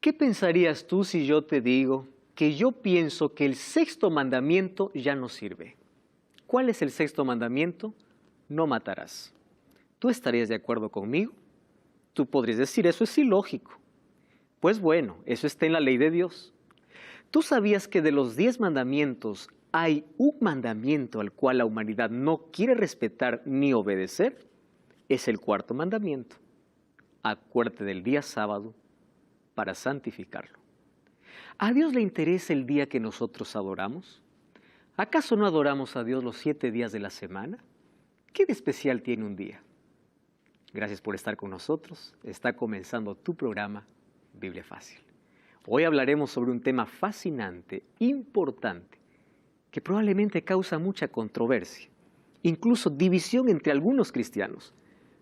¿Qué pensarías tú si yo te digo que yo pienso que el sexto mandamiento ya no sirve? ¿Cuál es el sexto mandamiento? No matarás. ¿Tú estarías de acuerdo conmigo? Tú podrías decir, eso es ilógico. Pues bueno, eso está en la ley de Dios. ¿Tú sabías que de los 10 mandamientos hay un mandamiento al cual la humanidad no quiere respetar ni obedecer? Es el cuarto mandamiento. Acuérdate del día sábado para santificarlo. ¿A Dios le interesa el día que nosotros adoramos? ¿Acaso no adoramos a Dios los 7 días de la semana? ¿Qué de especial tiene un día? Gracias por estar con nosotros. Está comenzando tu programa Biblia Fácil. Hoy hablaremos sobre un tema fascinante, importante, que probablemente causa mucha controversia, incluso división entre algunos cristianos.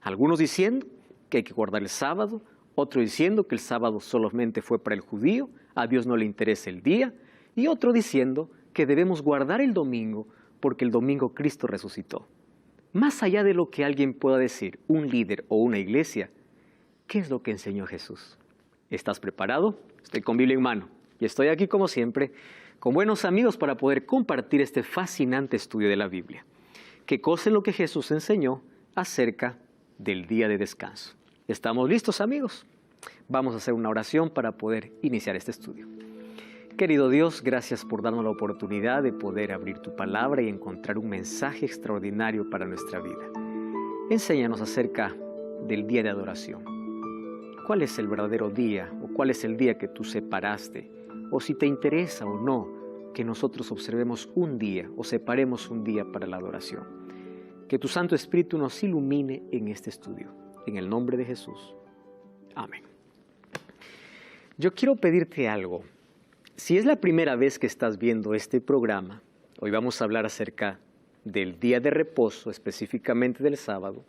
Algunos diciendo que hay que guardar el sábado, otro diciendo que el sábado solamente fue para el judío, a Dios no le interesa el día, y otro diciendo que debemos guardar el domingo porque el domingo Cristo resucitó. Más allá de lo que alguien pueda decir, un líder o una iglesia, ¿qué es lo que enseñó Jesús? ¿Estás preparado? Estoy con Biblia en mano y estoy aquí como siempre con buenos amigos para poder compartir este fascinante estudio de la Biblia. ¿Qué cosa es lo que Jesús enseñó acerca del día de descanso? ¿Estamos listos, amigos? Vamos a hacer una oración para poder iniciar este estudio. Querido Dios, gracias por darnos la oportunidad de poder abrir tu palabra y encontrar un mensaje extraordinario para nuestra vida. Enséñanos acerca del día de adoración. ¿Cuál es el verdadero día o cuál es el día que tú separaste? O si te interesa o no que nosotros observemos un día o separemos un día para la adoración. Que tu Santo Espíritu nos ilumine en este estudio. En el nombre de Jesús. Amén. Yo quiero pedirte algo. Si es la primera vez que estás viendo este programa, hoy vamos a hablar acerca del día de reposo, específicamente del sábado.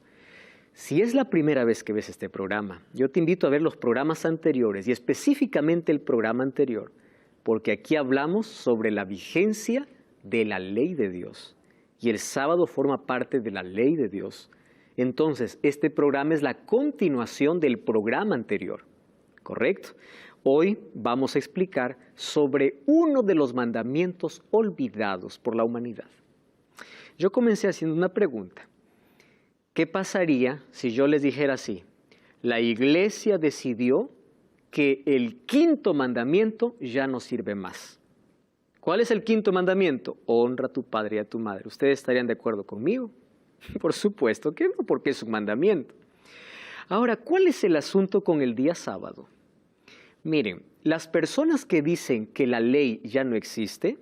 Si es la primera vez que ves este programa, yo te invito a ver los programas anteriores y específicamente el programa anterior, porque aquí hablamos sobre la vigencia de la ley de Dios y el sábado forma parte de la ley de Dios. Entonces, este programa es la continuación del programa anterior, ¿correcto? Hoy vamos a explicar sobre uno de los mandamientos olvidados por la humanidad. Yo comencé haciendo una pregunta. ¿Qué pasaría si yo les dijera así? La iglesia decidió que el quinto mandamiento ya no sirve más. ¿Cuál es el quinto mandamiento? Honra a tu padre y a tu madre. ¿Ustedes estarían de acuerdo conmigo? Por supuesto que no, porque es un mandamiento. Ahora, ¿cuál es el asunto con el día sábado? Miren, las personas que dicen que la ley ya no existe,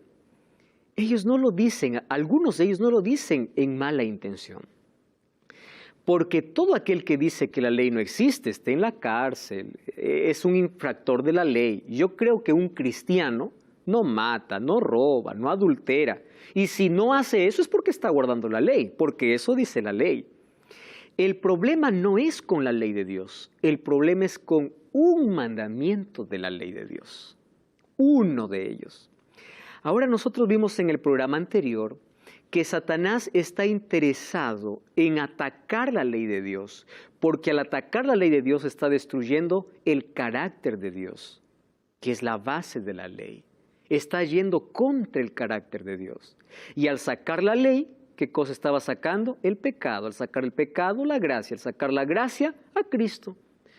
ellos no lo dicen, algunos de ellos no lo dicen en mala intención. Porque todo aquel que dice que la ley no existe está en la cárcel, es un infractor de la ley. Yo creo que un cristiano no mata, no roba, no adultera. Y si no hace eso es porque está guardando la ley, porque eso dice la ley. El problema no es con la ley de Dios, el problema es con un mandamiento de la ley de Dios. Uno de ellos. Ahora nosotros vimos en el programa anterior que Satanás está interesado en atacar la ley de Dios, porque al atacar la ley de Dios está destruyendo el carácter de Dios, que es la base de la ley. Está yendo contra el carácter de Dios. Y al sacar la ley, ¿qué cosa estaba sacando? El pecado. Al sacar el pecado, la gracia. Al sacar la gracia, a Cristo.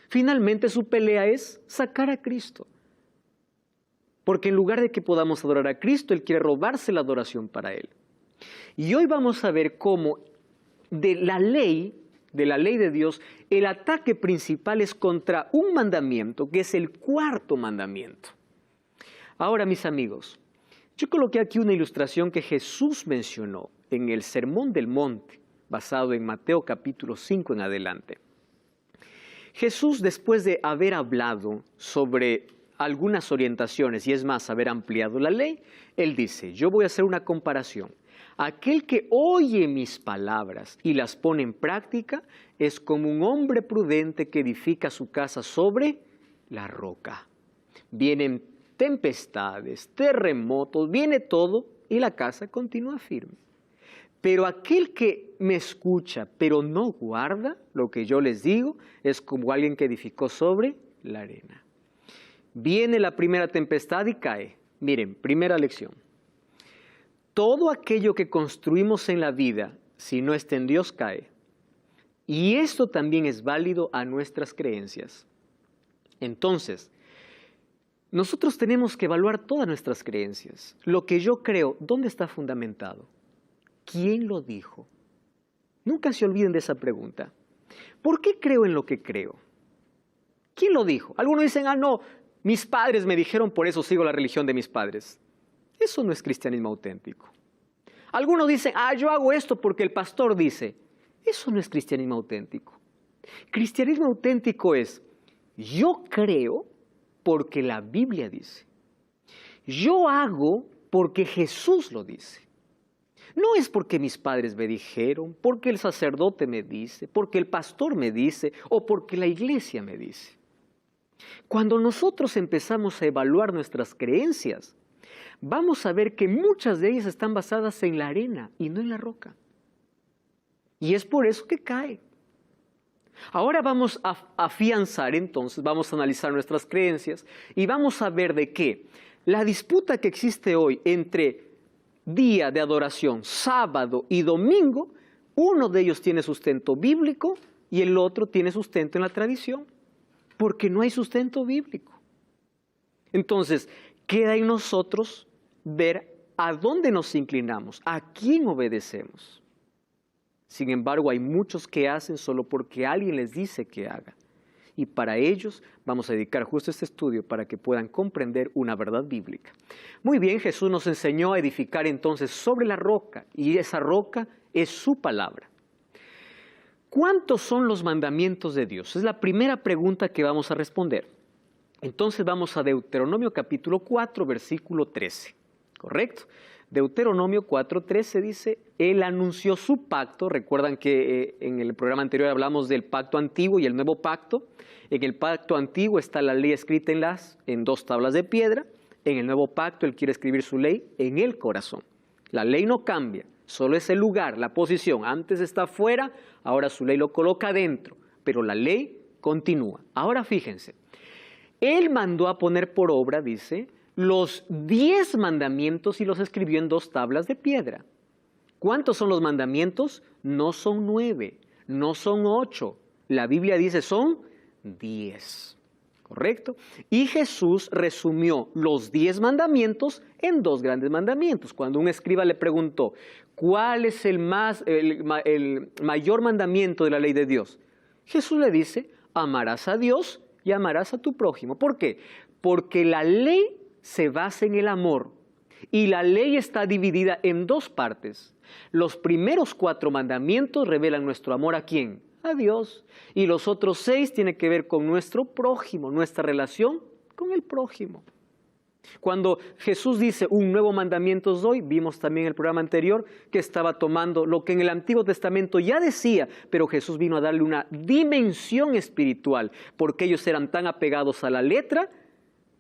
Finalmente su pelea es sacar a Cristo. Porque en lugar de que podamos adorar a Cristo, Él quiere robarse la adoración para Él. Y hoy vamos a ver cómo de la ley de Dios, el ataque principal es contra un mandamiento, que es el cuarto mandamiento. Ahora, mis amigos, yo coloqué aquí una ilustración que Jesús mencionó en el Sermón del Monte, basado en Mateo capítulo 5 en adelante. Jesús, después de haber hablado sobre algunas orientaciones, y es más, haber ampliado la ley, Él dice, yo voy a hacer una comparación. Aquel que oye mis palabras y las pone en práctica es como un hombre prudente que edifica su casa sobre la roca. Vienen tempestades, terremotos, viene todo y la casa continúa firme. Pero aquel que me escucha, pero no guarda lo que yo les digo, es como alguien que edificó sobre la arena. Viene la primera tempestad y cae. Miren, primera lección. Todo aquello que construimos en la vida, si no está en Dios, cae. Y esto también es válido a nuestras creencias. Entonces, nosotros tenemos que evaluar todas nuestras creencias. Lo que yo creo, ¿dónde está fundamentado? ¿Quién lo dijo? Nunca se olviden de esa pregunta. ¿Por qué creo en lo que creo? ¿Quién lo dijo? Algunos dicen, no, mis padres me dijeron, por eso sigo la religión de mis padres. Eso no es cristianismo auténtico. Algunos dicen, yo hago esto porque el pastor dice. Eso no es cristianismo auténtico. Cristianismo auténtico es, yo creo porque la Biblia dice. Yo hago porque Jesús lo dice. No es porque mis padres me dijeron, porque el sacerdote me dice, porque el pastor me dice o porque la iglesia me dice. Cuando nosotros empezamos a evaluar nuestras creencias, vamos a ver que muchas de ellas están basadas en la arena y no en la roca. Y es por eso que cae. Ahora vamos a afianzar entonces, vamos a analizar nuestras creencias y vamos a ver de qué la disputa que existe hoy entre día de adoración, sábado y domingo, uno de ellos tiene sustento bíblico y el otro tiene sustento en la tradición, porque no hay sustento bíblico. Entonces, queda en nosotros ver a dónde nos inclinamos, a quién obedecemos. Sin embargo, hay muchos que hacen solo porque alguien les dice que haga. Y para ellos vamos a dedicar justo este estudio para que puedan comprender una verdad bíblica. Muy bien, Jesús nos enseñó a edificar entonces sobre la roca, y esa roca es su palabra. ¿Cuántos son los mandamientos de Dios? Es la primera pregunta que vamos a responder. Entonces vamos a Deuteronomio capítulo 4, versículo 13. ¿Correcto? Deuteronomio 4:13 dice, Él anunció su pacto. Recuerdan que en el programa anterior hablamos del pacto antiguo y el nuevo pacto. En el pacto antiguo está la ley escrita en 2 tablas de piedra. En el nuevo pacto Él quiere escribir su ley en el corazón. La ley no cambia, solo es el lugar, la posición. Antes está afuera, ahora su ley lo coloca adentro, pero la ley continúa. Ahora fíjense, Él mandó a poner por obra, dice, los 10 mandamientos y los escribió en 2 tablas de piedra. ¿Cuántos son los mandamientos? No son 9, no son 8. La Biblia dice son 10. ¿Correcto? Y Jesús resumió los 10 mandamientos en 2 grandes mandamientos. Cuando un escriba le preguntó, ¿cuál es el mayor mandamiento de la ley de Dios? Jesús le dice, amarás a Dios y amarás a tu prójimo. ¿Por qué? Porque la ley se basa en el amor y la ley está dividida en 2 partes. Los primeros 4 mandamientos revelan nuestro amor ¿a quién? A Dios. Y los otros 6 tienen que ver con nuestro prójimo, nuestra relación con el prójimo. Cuando Jesús dice un nuevo mandamiento os doy, vimos también en el programa anterior que estaba tomando lo que en el Antiguo Testamento ya decía, pero Jesús vino a darle una dimensión espiritual, porque ellos eran tan apegados a la letra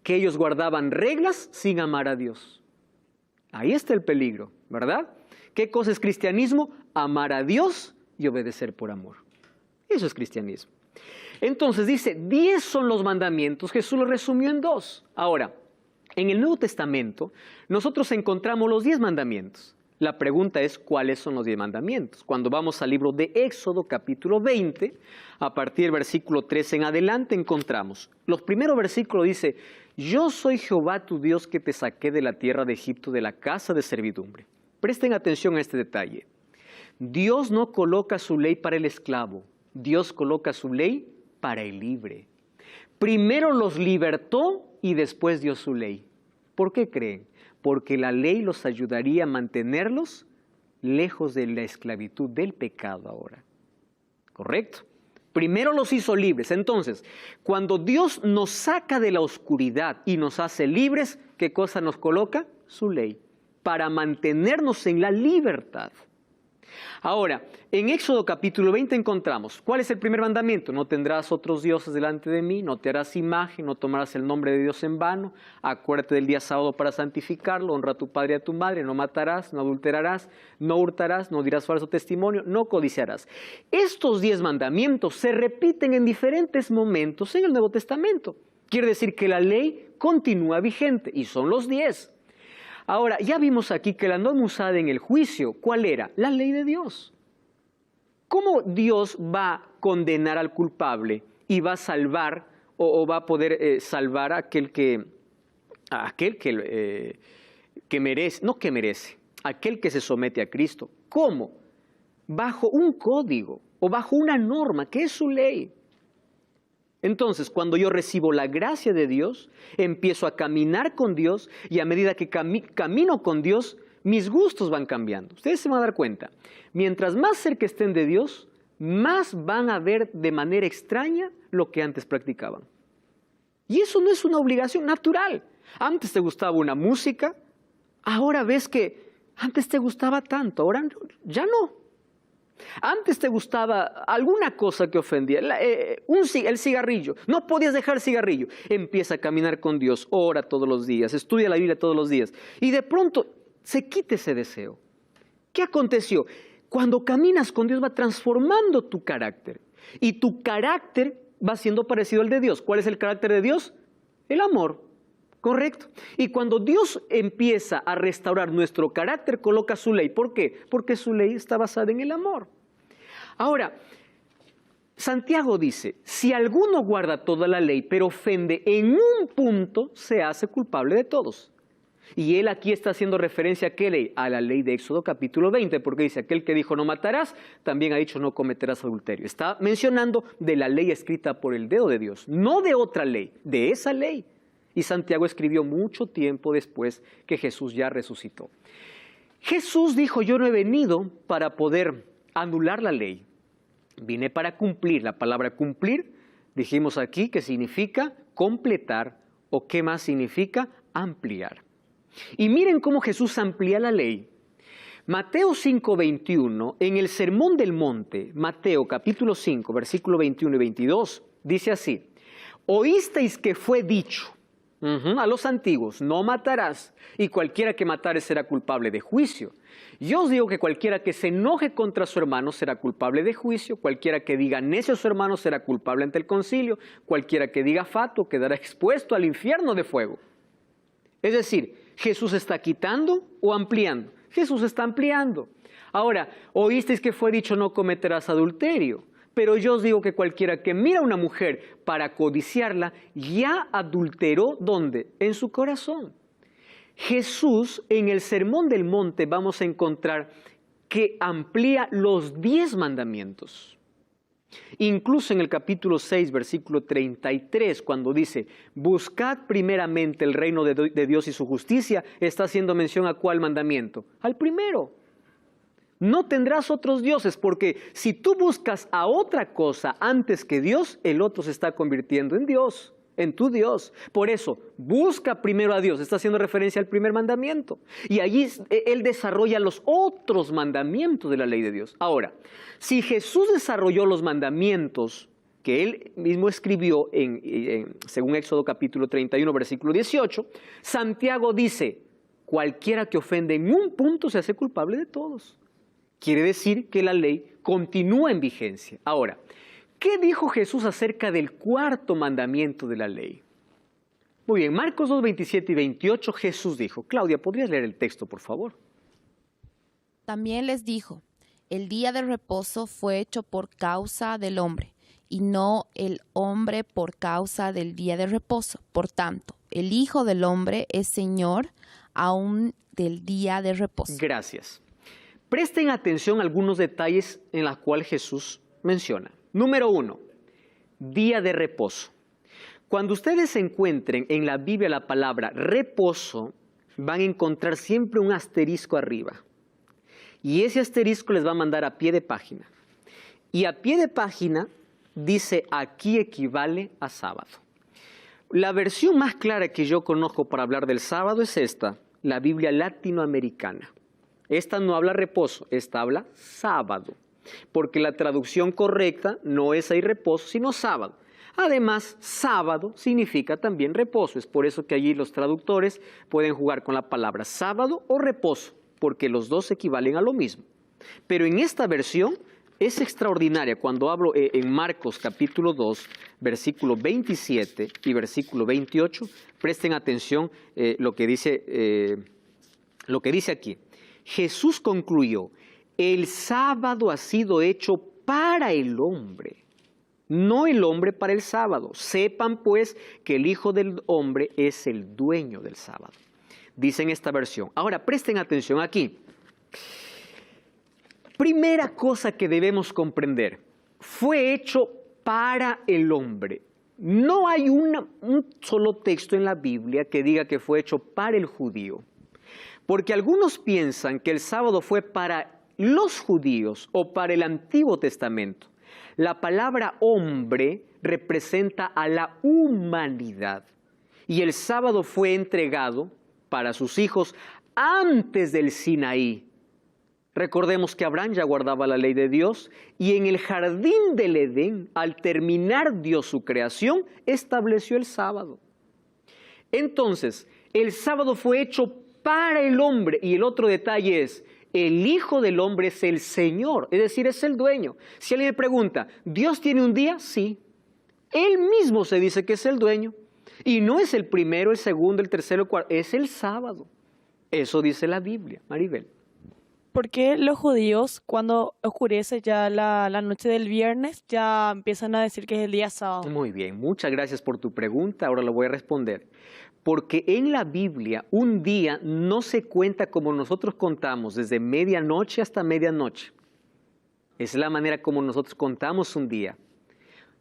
que ellos guardaban reglas sin amar a Dios. Ahí está el peligro, ¿verdad? ¿Qué cosa es cristianismo? Amar a Dios y obedecer por amor. Eso es cristianismo. Entonces dice, 10 son los mandamientos, Jesús lo resumió en 2. Ahora, en el Nuevo Testamento, nosotros encontramos los 10 mandamientos. La pregunta es, ¿cuáles son los 10 mandamientos? Cuando vamos al libro de Éxodo, capítulo 20, a partir del versículo 13 en adelante, encontramos. Los primeros versículos dice, yo soy Jehová tu Dios que te saqué de la tierra de Egipto, de la casa de servidumbre. Presten atención a este detalle. Dios no coloca su ley para el esclavo, Dios coloca su ley para el libre. Primero los libertó y después dio su ley. ¿Por qué creen? Porque la ley los ayudaría a mantenerlos lejos de la esclavitud del pecado ahora. ¿Correcto? Primero los hizo libres. Entonces, cuando Dios nos saca de la oscuridad y nos hace libres, ¿qué cosa nos coloca? Su ley, para mantenernos en la libertad. Ahora, en Éxodo capítulo 20 encontramos, ¿cuál es el primer mandamiento? No tendrás otros dioses delante de mí, no te harás imagen, no tomarás el nombre de Dios en vano, acuérdate del día sábado para santificarlo, honra a tu padre y a tu madre, no matarás, no adulterarás, no hurtarás, no dirás falso testimonio, no codiciarás. Estos 10 mandamientos se repiten en diferentes momentos en el Nuevo Testamento. Quiere decir que la ley continúa vigente y son los 10. Ahora, ya vimos aquí que la norma usada en el juicio, ¿cuál era? La ley de Dios. ¿Cómo Dios va a condenar al culpable y va a salvar o va a poder salvar a aquel que merece, no que merece, aquel que se somete a Cristo? ¿Cómo? Bajo un código o bajo una norma que es su ley. Entonces, cuando yo recibo la gracia de Dios, empiezo a caminar con Dios y a medida que camino con Dios, mis gustos van cambiando. Ustedes se van a dar cuenta, mientras más cerca estén de Dios, más van a ver de manera extraña lo que antes practicaban. Y eso no es una obligación natural. Antes te gustaba una música, ahora ves que antes te gustaba tanto, ahora ya no. Antes te gustaba alguna cosa que ofendía, el cigarrillo, no podías dejar el cigarrillo. Empieza a caminar con Dios, ora todos los días, estudia la Biblia todos los días y de pronto se quita ese deseo. ¿Qué aconteció? Cuando caminas con Dios va transformando tu carácter y tu carácter va siendo parecido al de Dios. ¿Cuál es el carácter de Dios? El amor. Correcto. Y cuando Dios empieza a restaurar nuestro carácter, coloca su ley. ¿Por qué? Porque su ley está basada en el amor. Ahora, Santiago dice, si alguno guarda toda la ley, pero ofende en un punto, se hace culpable de todos. Y él aquí está haciendo referencia a qué ley? A la ley de Éxodo capítulo 20, porque dice, aquel que dijo no matarás, también ha dicho no cometerás adulterio. Está mencionando de la ley escrita por el dedo de Dios, no de otra ley, de esa ley. Y Santiago escribió mucho tiempo después que Jesús ya resucitó. Jesús dijo, yo no he venido para poder anular la ley. Vine para cumplir. La palabra cumplir, dijimos aquí que significa completar o qué más significa ampliar. Y miren cómo Jesús amplía la ley. Mateo 5:21, en el Sermón del Monte, Mateo capítulo 5, versículo 21 y 22, dice así, oísteis que fue dicho a los antiguos, no matarás, y cualquiera que matare será culpable de juicio. Yo os digo que cualquiera que se enoje contra su hermano será culpable de juicio, cualquiera que diga necio a su hermano será culpable ante el concilio, cualquiera que diga fatuo quedará expuesto al infierno de fuego. Es decir, ¿Jesús está quitando o ampliando? Jesús está ampliando. Ahora, oísteis que fue dicho no cometerás adulterio. Pero yo os digo que cualquiera que mira a una mujer para codiciarla, ya adulteró, ¿dónde? En su corazón. Jesús, en el Sermón del Monte, vamos a encontrar que amplía los 10 mandamientos. Incluso en el capítulo 6, versículo 33, cuando dice, buscad primeramente el reino de Dios y su justicia, está haciendo mención a ¿cuál mandamiento? Al primero. No tendrás otros dioses, porque si tú buscas a otra cosa antes que Dios, el otro se está convirtiendo en Dios, en tu Dios. Por eso, busca primero a Dios. Está haciendo referencia al primer mandamiento. Y allí Él desarrolla los otros mandamientos de la ley de Dios. Ahora, si Jesús desarrolló los mandamientos que Él mismo escribió según Éxodo capítulo 31, versículo 18, Santiago dice, cualquiera que ofende en un punto se hace culpable de todos. Quiere decir que la ley continúa en vigencia. Ahora, ¿qué dijo Jesús acerca del cuarto mandamiento de la ley? Muy bien, Marcos 2, 27 y 28, Jesús dijo. Claudia, ¿podrías leer el texto, por favor? También les dijo, el día de reposo fue hecho por causa del hombre, y no el hombre por causa del día de reposo. Por tanto, el Hijo del Hombre es Señor aún del día de reposo. Gracias. Presten atención a algunos detalles en los cuales Jesús menciona. Número 1, día de reposo. Cuando ustedes encuentren en la Biblia la palabra reposo, van a encontrar siempre un asterisco arriba. Y ese asterisco les va a mandar a pie de página. Y a pie de página dice, aquí equivale a sábado. La versión más clara que yo conozco para hablar del sábado es esta, la Biblia latinoamericana. Esta no habla reposo, esta habla sábado, porque la traducción correcta no es ahí reposo, sino sábado. Además, sábado significa también reposo, es por eso que allí los traductores pueden jugar con la palabra sábado o reposo, porque los dos equivalen a lo mismo. Pero en esta versión es extraordinaria cuando hablo en Marcos capítulo 2, versículo 27 y versículo 28. Presten atención lo que dice aquí. Jesús concluyó, el sábado ha sido hecho para el hombre, no el hombre para el sábado. Sepan pues que el Hijo del Hombre es el dueño del sábado. Dice en esta versión. Ahora, presten atención aquí. Primera cosa que debemos comprender, fue hecho para el hombre. No hay un solo texto en la Biblia que diga que fue hecho para el judío. Porque algunos piensan que el sábado fue para los judíos o para el Antiguo Testamento. La palabra hombre representa a la humanidad. Y el sábado fue entregado para sus hijos antes del Sinaí. Recordemos que Abraham ya guardaba la ley de Dios y en el jardín del Edén, al terminar Dios su creación, estableció el sábado. Entonces, el sábado fue hecho para el hombre y el otro detalle es, el Hijo del Hombre es el Señor, es decir, es el dueño. Si alguien me pregunta, ¿Dios tiene un día? Sí. Él mismo se dice que es el dueño. Y no es el primero, el segundo, el tercero, el cuarto, es el sábado. Eso dice la Biblia, Maribel. ¿Por qué los judíos, cuando oscurece ya la noche del viernes, ya empiezan a decir que es el día sábado? Muy bien, muchas gracias por tu pregunta, ahora lo voy a responder. Porque en la Biblia un día no se cuenta como nosotros contamos, desde medianoche hasta medianoche. Es la manera como nosotros contamos un día.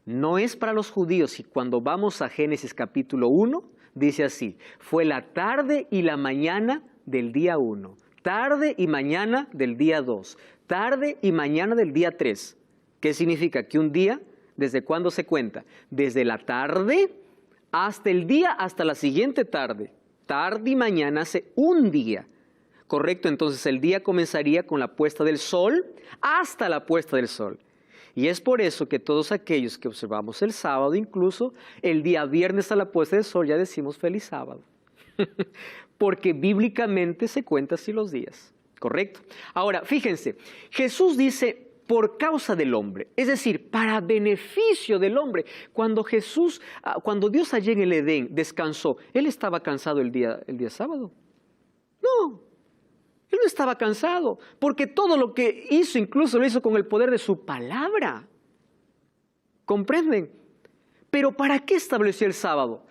No es para los judíos y cuando vamos a Génesis capítulo 1, dice así, fue la tarde y la mañana del día 1. Tarde y mañana del día 2, tarde y mañana del día 3. ¿Qué significa? Que un día, ¿desde cuándo se cuenta? Desde la tarde hasta el día, hasta la siguiente tarde. Tarde y mañana hace un día. ¿Correcto? Entonces el día comenzaría con la puesta del sol hasta la puesta del sol. Y es por eso que todos aquellos que observamos el sábado, incluso el día viernes a la puesta del sol, ya decimos feliz sábado. Porque bíblicamente se cuenta así los días, ¿correcto? Ahora, fíjense, Jesús dice por causa del hombre, es decir, para beneficio del hombre. Cuando Dios allí en el Edén descansó, ¿Él estaba cansado el día sábado? No, Él no estaba cansado, porque todo lo que hizo, incluso lo hizo con el poder de su palabra. ¿Comprenden? Pero ¿para qué estableció el sábado?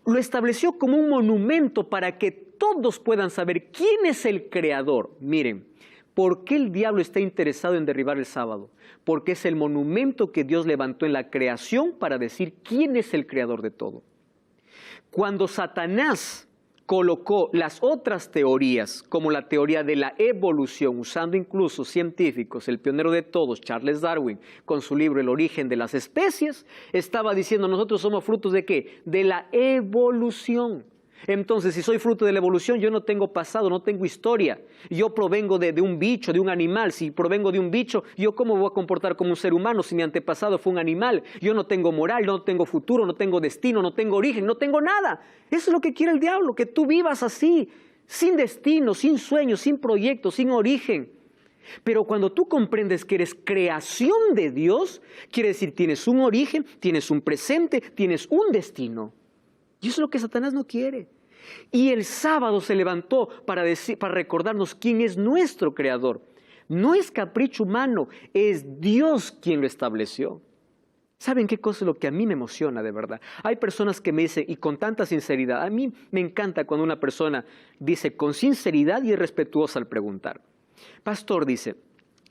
Lo estableció como un monumento para que todos puedan saber quién es el creador. Miren, ¿por qué el diablo está interesado en derribar el sábado? Porque es el monumento que Dios levantó en la creación para decir quién es el creador de todo. Cuando Satanás colocó las otras teorías, como la teoría de la evolución, usando incluso científicos, el pionero de todos, Charles Darwin, con su libro El origen de las especies, estaba diciendo, nosotros somos frutos ¿de qué? De la evolución. Entonces, si soy fruto de la evolución, yo no tengo pasado, no tengo historia. Yo provengo de un bicho, de un animal. Si provengo de un bicho, ¿yo cómo me voy a comportar como un ser humano si mi antepasado fue un animal? Yo no tengo moral, no tengo futuro, no tengo destino, no tengo origen, no tengo nada. Eso es lo que quiere el diablo, que tú vivas así, sin destino, sin sueño, sin proyecto, sin origen. Pero cuando tú comprendes que eres creación de Dios, quiere decir tienes un origen, tienes un presente, tienes un destino. Y eso es lo que Satanás no quiere. Y el sábado se levantó para recordarnos quién es nuestro creador. No es capricho humano, es Dios quien lo estableció. ¿Saben qué cosa es lo que a mí me emociona de verdad? Hay personas que me dicen, y con tanta sinceridad, a mí me encanta cuando una persona dice con sinceridad y es respetuosa al preguntar. Pastor dice,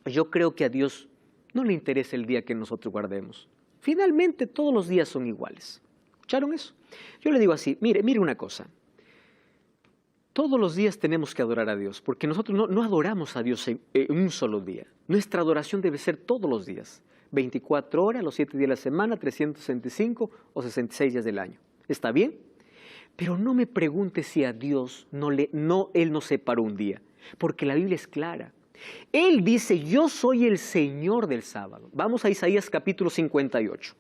yo creo que a Dios no le interesa el día que nosotros guardemos. Finalmente todos los días son iguales. ¿Escucharon eso? Yo le digo así, mire una cosa. Todos los días tenemos que adorar a Dios, porque nosotros no adoramos a Dios en un solo día. Nuestra adoración debe ser todos los días. 24 horas, los 7 días de la semana, 365 o 66 días del año. ¿Está bien? Pero no me pregunte si a Dios Él no separó un día, porque la Biblia es clara. Él dice, yo soy el Señor del sábado. Vamos a Isaías capítulo 58.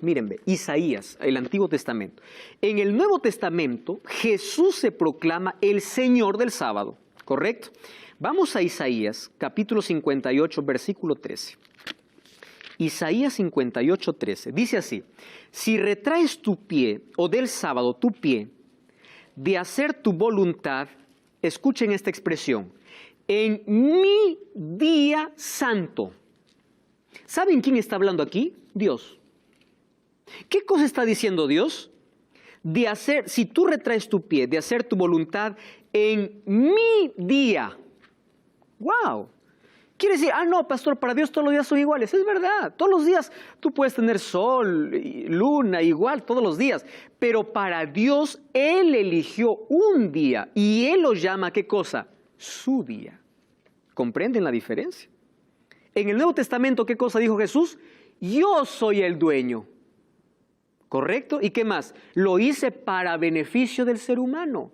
Mírenme, Isaías, el Antiguo Testamento. En el Nuevo Testamento, Jesús se proclama el Señor del sábado, ¿correcto? Vamos a Isaías, capítulo 58, versículo 13. Isaías 58:13. Dice así: si retraes tu pie, o del sábado tu pie, de hacer tu voluntad, escuchen esta expresión, en mi día santo. ¿Saben quién está hablando aquí? Dios. ¿Qué cosa está diciendo Dios? De hacer, si tú retraes tu pie, de hacer tu voluntad en mi día. ¡Wow! Quiere decir, no, pastor, para Dios todos los días son iguales. Es verdad, todos los días tú puedes tener sol, luna, igual, todos los días. Pero para Dios, Él eligió un día y Él lo llama, ¿qué cosa? Su día. ¿Comprenden la diferencia? En el Nuevo Testamento, ¿qué cosa dijo Jesús? Yo soy el dueño. ¿Correcto? ¿Y qué más? Lo hice para beneficio del ser humano.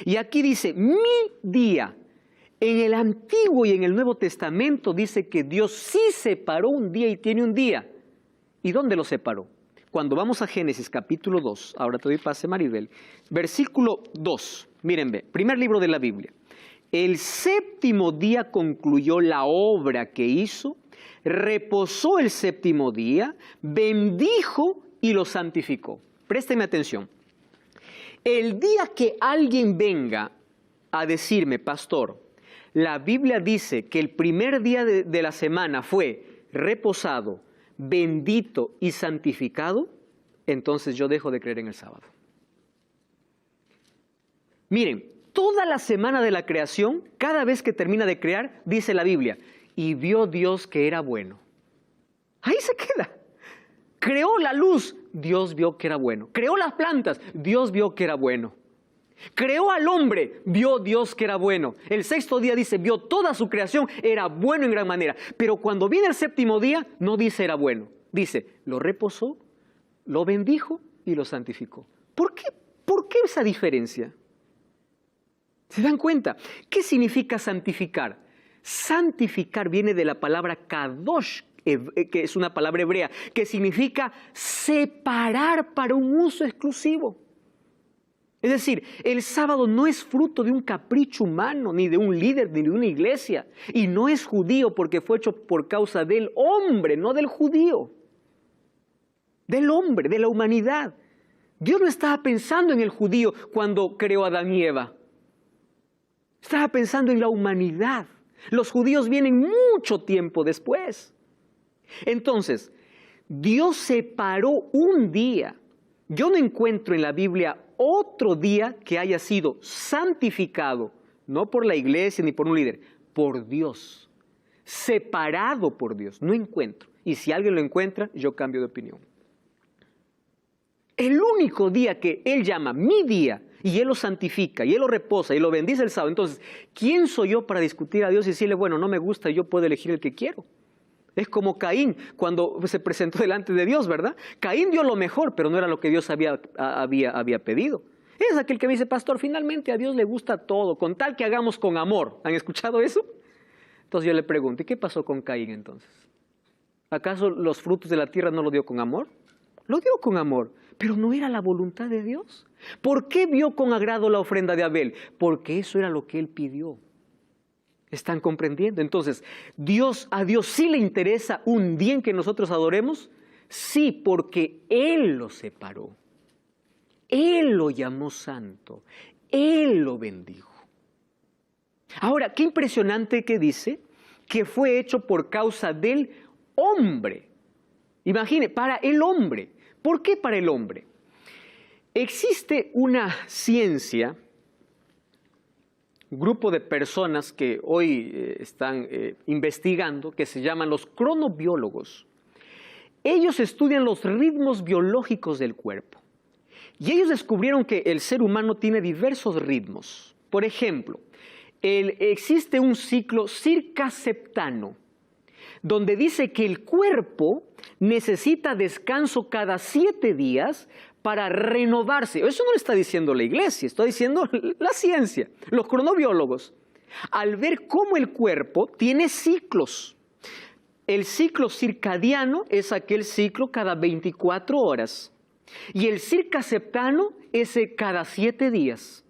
Y aquí dice, mi día. En el Antiguo y en el Nuevo Testamento dice que Dios sí separó un día y tiene un día. ¿Y dónde lo separó? Cuando vamos a Génesis capítulo 2, ahora te doy pase, Maribel, versículo 2, miren, primer libro de la Biblia. El séptimo día concluyó la obra que hizo, reposó el séptimo día, bendijo y lo santificó. Présteme atención. El día que alguien venga a decirme, pastor, la Biblia dice que el primer día de la semana fue reposado, bendito y santificado, entonces yo dejo de creer en el sábado. Miren, toda la semana de la creación, cada vez que termina de crear, dice la Biblia, y vio Dios que era bueno. Ahí se queda. Creó la luz, Dios vio que era bueno. Creó las plantas, Dios vio que era bueno. Creó al hombre, vio Dios que era bueno. El sexto día dice, vio toda su creación, era bueno en gran manera. Pero cuando viene el séptimo día, no dice era bueno. Dice, lo reposó, lo bendijo y lo santificó. ¿Por qué esa diferencia? ¿Se dan cuenta? ¿Qué significa santificar? Santificar viene de la palabra kadosh, que es una palabra hebrea, que significa separar para un uso exclusivo. Es decir, el sábado no es fruto de un capricho humano, ni de un líder, ni de una iglesia. Y no es judío porque fue hecho por causa del hombre, no del judío. Del hombre, de la humanidad. Dios no estaba pensando en el judío cuando creó a Adán y Eva. Estaba pensando en la humanidad. Los judíos vienen mucho tiempo después. Entonces, Dios separó un día. Yo no encuentro en la Biblia otro día que haya sido santificado, no por la iglesia ni por un líder, por Dios. Separado por Dios. No encuentro. Y si alguien lo encuentra, yo cambio de opinión. El único día que Él llama mi día, y Él lo santifica, y Él lo reposa, y lo bendice el sábado. Entonces, ¿quién soy yo para discutir a Dios y decirle, bueno, no me gusta, yo puedo elegir el que quiero? Es como Caín cuando se presentó delante de Dios, ¿verdad? Caín dio lo mejor, pero no era lo que Dios había pedido. Es aquel que me dice, pastor, finalmente a Dios le gusta todo, con tal que hagamos con amor. ¿Han escuchado eso? Entonces yo le pregunto, ¿y qué pasó con Caín entonces? ¿Acaso los frutos de la tierra no lo dio con amor? Lo dio con amor, pero no era la voluntad de Dios. ¿Por qué vio con agrado la ofrenda de Abel? Porque eso era lo que él pidió. ¿Están comprendiendo? Entonces, ¿a Dios sí le interesa un día en que nosotros adoremos? Sí, porque Él lo separó. Él lo llamó santo. Él lo bendijo. Ahora, qué impresionante que dice que fue hecho por causa del hombre. Imagine, para el hombre. ¿Por qué para el hombre? Existe una ciencia, un grupo de personas que hoy están investigando, que se llaman los cronobiólogos. Ellos estudian los ritmos biológicos del cuerpo. Y ellos descubrieron que el ser humano tiene diversos ritmos. Por ejemplo, existe un ciclo circaseptano, donde dice que el cuerpo necesita descanso cada 7 días para renovarse. Eso no lo está diciendo la iglesia, está diciendo la ciencia, los cronobiólogos. Al ver cómo el cuerpo tiene ciclos. El ciclo circadiano es aquel ciclo cada 24 horas. Y el circaseptano es cada 7 días.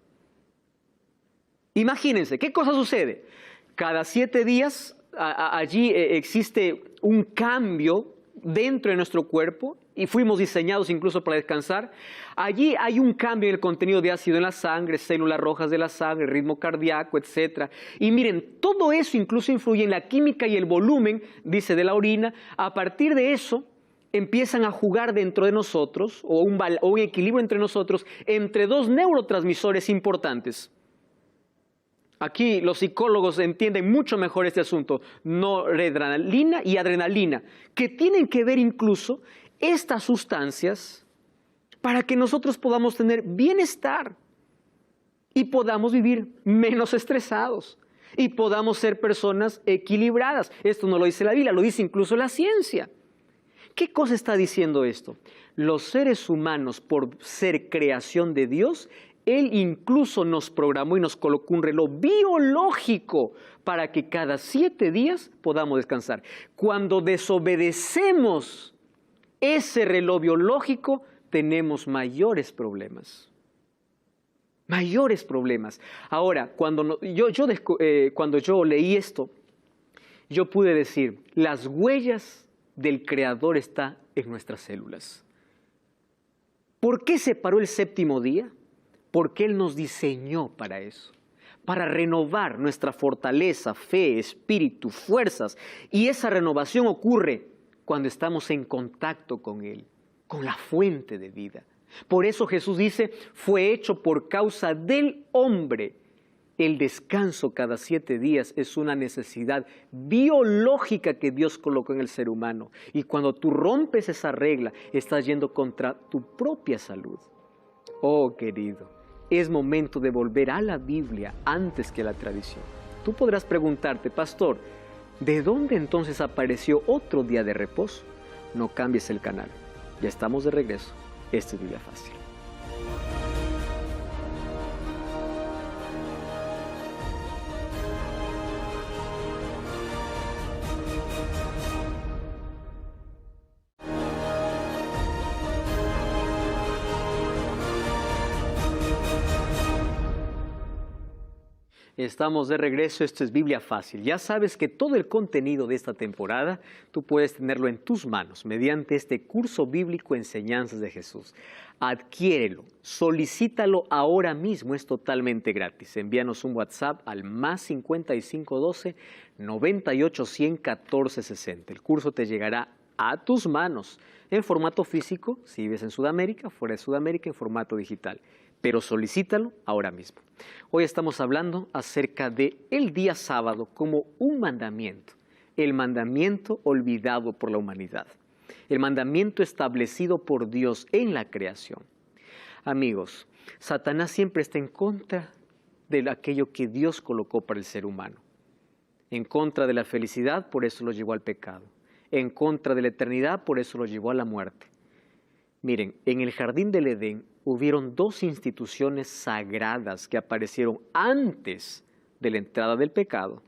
Imagínense, ¿qué cosa sucede? Cada 7 días allí existe un cambio dentro de nuestro cuerpo y fuimos diseñados incluso para descansar. Allí hay un cambio en el contenido de ácido en la sangre, células rojas de la sangre, ritmo cardíaco, etc. Y miren, todo eso incluso influye en la química y el volumen, dice, de la orina. A partir de eso empiezan a jugar dentro de nosotros, o un equilibrio entre nosotros, entre dos neurotransmisores importantes. Aquí los psicólogos entienden mucho mejor este asunto, noradrenalina y adrenalina, que tienen que ver incluso estas sustancias para que nosotros podamos tener bienestar y podamos vivir menos estresados y podamos ser personas equilibradas. Esto no lo dice la Biblia, lo dice incluso la ciencia. ¿Qué cosa está diciendo esto? Los seres humanos, por ser creación de Dios, Él incluso nos programó y nos colocó un reloj biológico para que cada 7 días podamos descansar. Cuando desobedecemos ese reloj biológico, tenemos mayores problemas. Mayores problemas. Ahora, cuando yo leí esto, yo pude decir, las huellas del Creador están en nuestras células. ¿Por qué separó el 7º día? Porque Él nos diseñó para eso, para renovar nuestra fortaleza, fe, espíritu, fuerzas. Y esa renovación ocurre cuando estamos en contacto con Él, con la fuente de vida. Por eso Jesús dice, fue hecho por causa del hombre. El descanso cada 7 días es una necesidad biológica que Dios colocó en el ser humano. Y cuando tú rompes esa regla, estás yendo contra tu propia salud. Oh, querido, es momento de volver a la Biblia antes que a la tradición. Tú podrás preguntarte, pastor, ¿de dónde entonces apareció otro día de reposo? No cambies el canal. Ya estamos de regreso. Esto es Biblia Fácil. Estamos de regreso, esto es Biblia Fácil. Ya sabes que todo el contenido de esta temporada tú puedes tenerlo en tus manos mediante este curso bíblico Enseñanzas de Jesús. Adquiérelo, solicítalo ahora mismo, es totalmente gratis. Envíanos un WhatsApp al +5512 98 100 14 60. El curso te llegará a tus manos en formato físico, si vives en Sudamérica, fuera de Sudamérica, en formato digital. Pero solicítalo ahora mismo. Hoy estamos hablando acerca de el día sábado como un mandamiento, el mandamiento olvidado por la humanidad, el mandamiento establecido por Dios en la creación. Amigos, Satanás siempre está en contra de aquello que Dios colocó para el ser humano, en contra de la felicidad, por eso lo llevó al pecado, en contra de la eternidad, por eso lo llevó a la muerte. Miren, en el jardín del Edén hubieron 2 instituciones sagradas que aparecieron antes de la entrada del pecado.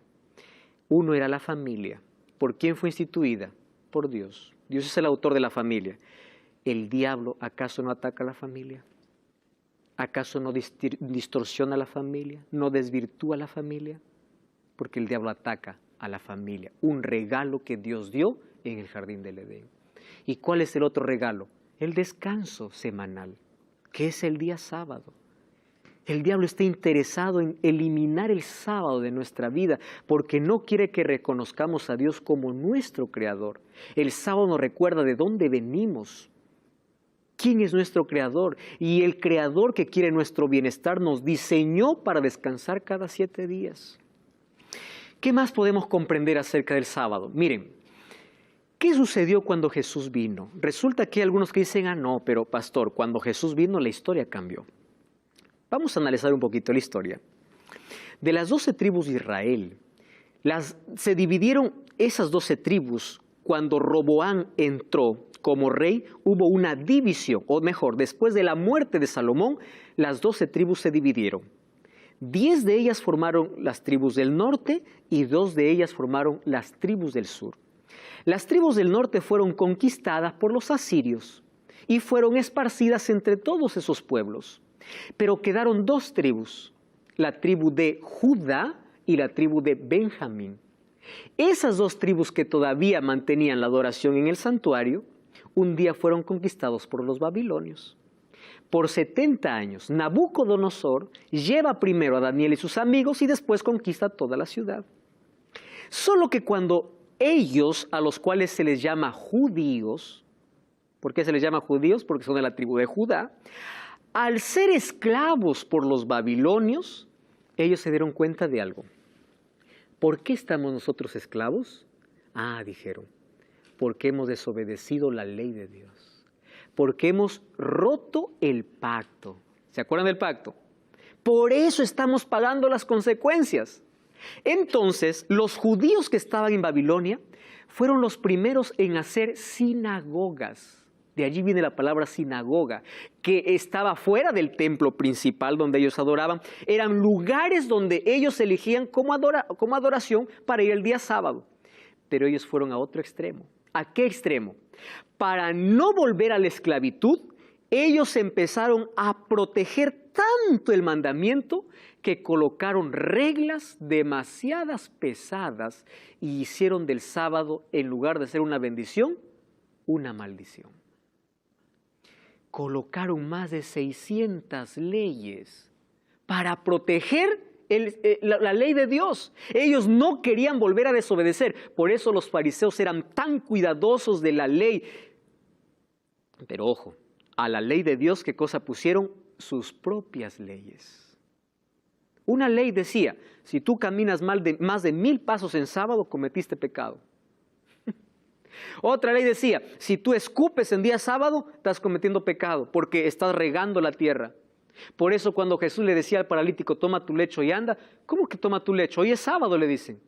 Uno era la familia. ¿Por quién fue instituida? Por Dios. Dios es el autor de la familia. ¿El diablo acaso no ataca a la familia? ¿Acaso no distorsiona a la familia? ¿No desvirtúa a la familia? Porque el diablo ataca a la familia. Un regalo que Dios dio en el jardín del Edén. ¿Y cuál es el otro regalo? El descanso semanal, que es el día sábado. El diablo está interesado en eliminar el sábado de nuestra vida porque no quiere que reconozcamos a Dios como nuestro creador. El sábado nos recuerda de dónde venimos, quién es nuestro creador, y el creador que quiere nuestro bienestar nos diseñó para descansar cada 7 días. ¿Qué más podemos comprender acerca del sábado? Miren, ¿qué sucedió cuando Jesús vino? Resulta que hay algunos que dicen, no, pero pastor, cuando Jesús vino la historia cambió. Vamos a analizar un poquito la historia. De las 12 tribus de Israel, se dividieron esas 12 tribus cuando Roboam entró como rey, hubo una división, o mejor, después de la muerte de Salomón, las 12 tribus se dividieron. 10 de ellas formaron las tribus del norte y 2 de ellas formaron las tribus del sur. Las tribus del norte fueron conquistadas por los asirios y fueron esparcidas entre todos esos pueblos. Pero quedaron 2 tribus, la tribu de Judá y la tribu de Benjamín. Esas dos tribus que todavía mantenían la adoración en el santuario, un día fueron conquistados por los babilonios. Por 70 años, Nabucodonosor lleva primero a Daniel y sus amigos y después conquista toda la ciudad. Solo que cuando ellos, a los cuales se les llama judíos, ¿por qué se les llama judíos? Porque son de la tribu de Judá. Al ser esclavos por los babilonios, ellos se dieron cuenta de algo. ¿Por qué estamos nosotros esclavos? Dijeron, porque hemos desobedecido la ley de Dios. Porque hemos roto el pacto. ¿Se acuerdan del pacto? Por eso estamos pagando las consecuencias. Entonces, los judíos que estaban en Babilonia fueron los primeros en hacer sinagogas. De allí viene la palabra sinagoga, que estaba fuera del templo principal donde ellos adoraban. Eran lugares donde ellos elegían como adoración para ir el día sábado. Pero ellos fueron a otro extremo. ¿A qué extremo? Para no volver a la esclavitud, ellos empezaron a proteger tanto el mandamiento que colocaron reglas demasiadas pesadas y hicieron del sábado, en lugar de ser una bendición, una maldición. Colocaron más de 600 leyes para proteger la ley de Dios. Ellos no querían volver a desobedecer. Por eso los fariseos eran tan cuidadosos de la ley. Pero ojo, a la ley de Dios, ¿qué cosa pusieron? Sus propias leyes. Una ley decía, si tú caminas más de 1000 pasos en sábado, cometiste pecado. Otra ley decía, si tú escupes en día sábado, estás cometiendo pecado, porque estás regando la tierra. Por eso cuando Jesús le decía al paralítico, toma tu lecho y anda, ¿cómo que toma tu lecho? Hoy es sábado, le dicen.